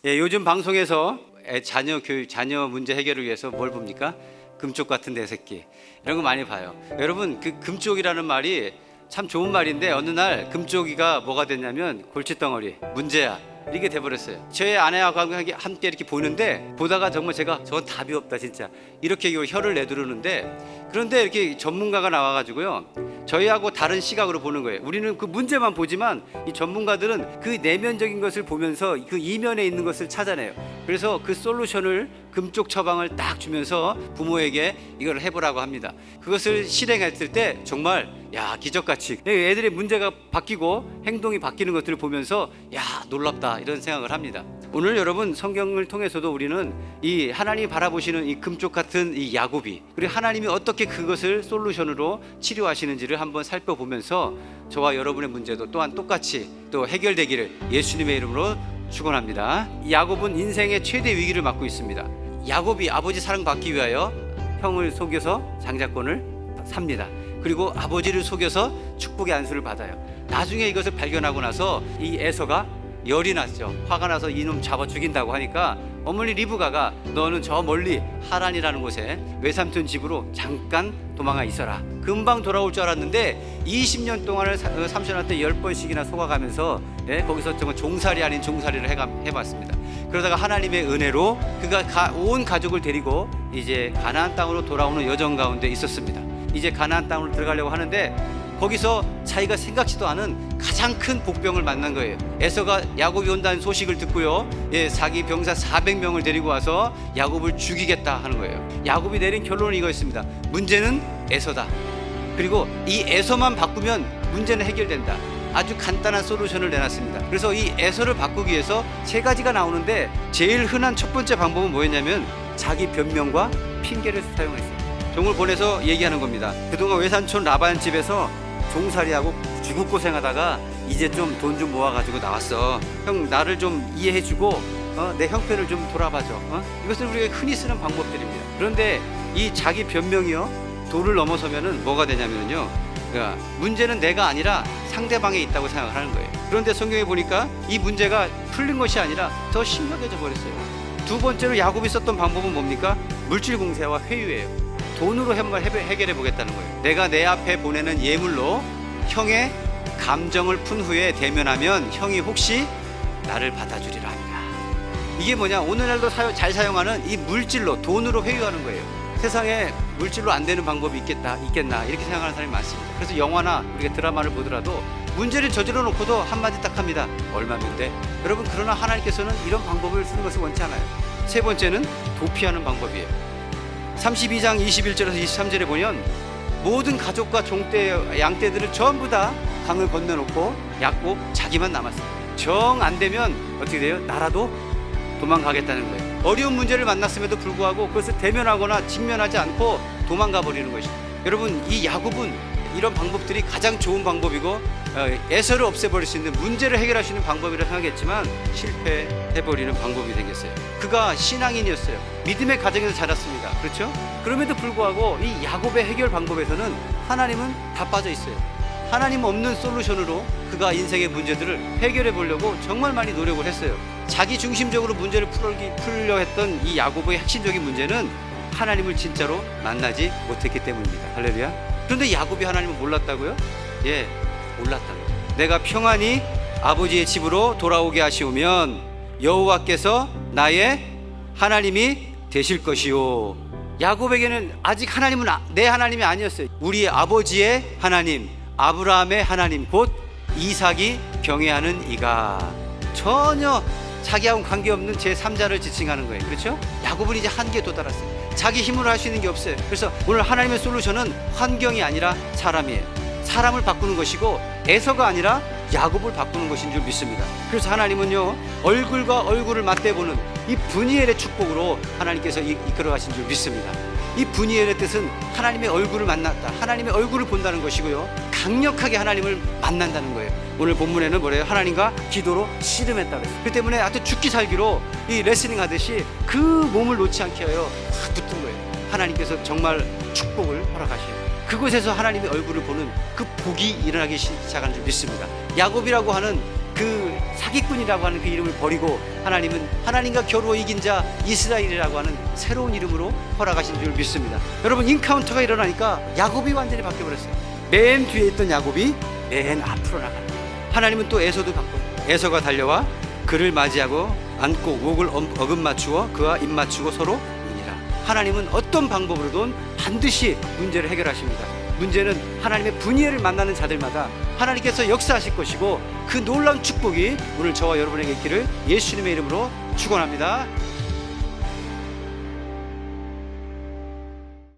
요즘 방송에서 자녀 교육, 자녀 문제 해결을 위해서 뭘 봅니까? 금쪽 같은 내 새끼 이런 거 많이 봐요. 여러분, 그 금쪽이라는 말이 참 좋은 말인데 어느 날 금쪽이가 뭐가 됐냐면 골칫덩어리, 문제야 이렇게 돼버렸어요. 제 아내하고 함께 이렇게 보는데 보다가 정말 제가 저건 답이 없다 진짜 이렇게 혀를 내두르는데, 그런데 이렇게 전문가가 나와가지고요 저희하고 다른 시각으로 보는 거예요. 우리는 그 문제만 보지만 이 전문가들은 그 내면적인 것을 보면서 그 이면에 있는 것을 찾아내요. 그래서 그 솔루션을, 금쪽 처방을 딱 주면서 부모에게 이걸 해보라고 합니다. 그것을 실행했을 때 정말 기적같이 애들의 문제가 바뀌고 행동이 바뀌는 것들을 보면서 놀랍다 이런 생각을 합니다. 오늘 여러분, 성경을 통해서도 우리는 이 하나님이 바라보시는 이 금쪽 같은 이 야곱이, 그리고 하나님이 어떻게 그것을 솔루션으로 치료하시는지를 한번 살펴보면서 저와 여러분의 문제도 또한 똑같이 또 해결되기를 예수님의 이름으로 축원합니다. 야곱은 인생의 최대 위기를 맞고 있습니다. 야곱이 아버지 사랑받기 위하여 형을 속여서 장자권을 삽니다. 그리고 아버지를 속여서 축복의 안수를 받아요. 나중에 이것을 발견하고 나서 이 에서가 열이 났죠. 화가 나서 이놈 잡아 죽인다고 하니까 어머니 리브가가 너는 저 멀리 하란이라는 곳에 외삼촌 집으로 잠깐 도망가 있어라. 금방 돌아올 줄 알았는데 20년 동안을 삼촌한테 10번씩이나 속아가면서 거기서 정말 종살이 아닌 종살이를 해봤습니다. 그러다가 하나님의 은혜로 그가 온 가족을 데리고 이제 가나안 땅으로 돌아오는 여정 가운데 있었습니다. 이제 가나안 땅으로 들어가려고 하는데 거기서 자기가 생각지도 않은 가장 큰 복병을 만난 거예요. 에서가 야곱이 온다는 소식을 듣고요 자기 병사 400명을 데리고 와서 야곱을 죽이겠다 하는 거예요. 야곱이 내린 결론은 이거였습니다. 문제는 에서다. 그리고 이 에서만 바꾸면 문제는 해결된다. 아주 간단한 솔루션을 내놨습니다. 그래서 이 에서를 바꾸기 위해서 세 가지가 나오는데 제일 흔한 첫 번째 방법은 뭐였냐면 자기 변명과 핑계를 사용했어요. 종을 보내서 얘기하는 겁니다. 그동안 외삼촌 라반 집에서 종살이하고 죽을고생하다가 이제 좀 돈 좀 모아가지고 나왔어. 형 나를 좀 이해해주고 내 형편을 좀 돌아봐줘. 이것은 우리가 흔히 쓰는 방법들입니다. 그런데 이 자기 변명이요 도를 넘어서면은 뭐가 되냐면요, 그러니까 문제는 내가 아니라 상대방에 있다고 생각을 하는 거예요. 그런데 성경에 보니까 이 문제가 풀린 것이 아니라 더 심각해져 버렸어요. 두 번째로 야곱이 썼던 방법은 뭡니까? 물질 공세와 회유예요. 돈으로 해결해 보겠다는 거예요. 내가 내 앞에 보내는 예물로 형의 감정을 푼 후에 대면하면 형이 혹시 나를 받아주리라 합니다. 이게 뭐냐, 오늘날도 잘 사용하는 이 물질로, 돈으로 회유하는 거예요. 세상에 물질로 안 되는 방법이 있겠나 이렇게 생각하는 사람이 많습니다. 그래서 영화나 우리가 드라마를 보더라도 문제를 저질러 놓고도 한마디 딱 합니다. 얼마면 돼? 여러분, 그러나 하나님께서는 이런 방법을 쓰는 것을 원치 않아요. 세 번째는 도피하는 방법이에요. 32장 21절에서 23절에 보면 모든 가족과 종떼, 양떼들을 전부 다 강을 건너놓고 야곱 자기만 남았어요. 정 안 되면 어떻게 돼요? 나라도 도망가겠다는 거예요. 어려운 문제를 만났음에도 불구하고 그것을 대면하거나 직면하지 않고 도망가 버리는 것이죠. 여러분, 이 야곱은 이런 방법들이 가장 좋은 방법이고 에서를 없애버릴 수 있는, 문제를 해결할 수 있는 방법이라 생각했지만 실패해버리는 방법이 생겼어요. 그가 신앙인이었어요. 믿음의 가정에서 자랐습니다. 그렇죠? 그럼에도 불구하고 이 야곱의 해결 방법에서는 하나님은 다 빠져 있어요. 하나님 없는 솔루션으로 그가 인생의 문제들을 해결해 보려고 정말 많이 노력을 했어요. 자기 중심적으로 문제를 풀려 했던 이 야곱의 핵심적인 문제는 하나님을 진짜로 만나지 못했기 때문입니다. 할렐루야. 그런데 야곱이 하나님을 몰랐다고요? 몰랐다는 거죠. 내가 평안히 아버지의 집으로 돌아오게 하시오면 여호와께서 나의 하나님이 되실 것이요. 야곱에게는 아직 하나님은 내 하나님이 아니었어요. 우리 아버지의 하나님, 아브라함의 하나님, 곧 이삭이 경외하는 이가. 전혀 자기하고는 관계없는 제3자를 지칭하는 거예요. 그렇죠? 야곱은 이제 한계에 도달했어요. 자기 힘으로 할 수 있는 게 없어요. 그래서 오늘 하나님의 솔루션은 환경이 아니라 사람이에요. 사람을 바꾸는 것이고 에서가 아니라 야곱을 바꾸는 것인 줄 믿습니다. 그래서 하나님은요, 얼굴과 얼굴을 맞대보는 이 브니엘의 축복으로 하나님께서 이끌어 가신 줄 믿습니다. 이 브니엘의 뜻은 하나님의 얼굴을 만났다, 하나님의 얼굴을 본다는 것이고요, 강력하게 하나님을 만난다는 거예요. 오늘 본문에는 뭐래요? 하나님과 기도로 씨름했다 그랬어요. 그 때문에 하여튼 죽기 살기로 이 레슬링 하듯이 그 몸을 놓지 않게 하여 확 붙은 거예요. 하나님께서 정말 축복을 허락하셔요. 그곳에서 하나님의 얼굴을 보는 그 복이 일어나기 시작하는 줄 믿습니다. 야곱이라고 하는 그 사기꾼이라고 하는 그 이름을 버리고 하나님은 하나님과 겨루어 이긴 자 이스라엘이라고 하는 새로운 이름으로 허락하신 줄 믿습니다. 여러분, 인카운터가 일어나니까 야곱이 완전히 바뀌어버렸어요. 맨 뒤에 있던 야곱이 맨 앞으로 나가는 거예요. 하나님은 또 에서도 바꿔요. 에서가 달려와 그를 맞이하고 안고 목을 어금 맞추어 그와 입 맞추고 서로 우니라. 하나님은 어떤 방법으로든 반드시 문제를 해결하십니다. 문제는 하나님의 분이를 만나는 자들마다 하나님께서 역사하실 것이고 그 놀라운 축복이 오늘 저와 여러분에게 있기를 예수님의 이름으로 축원합니다.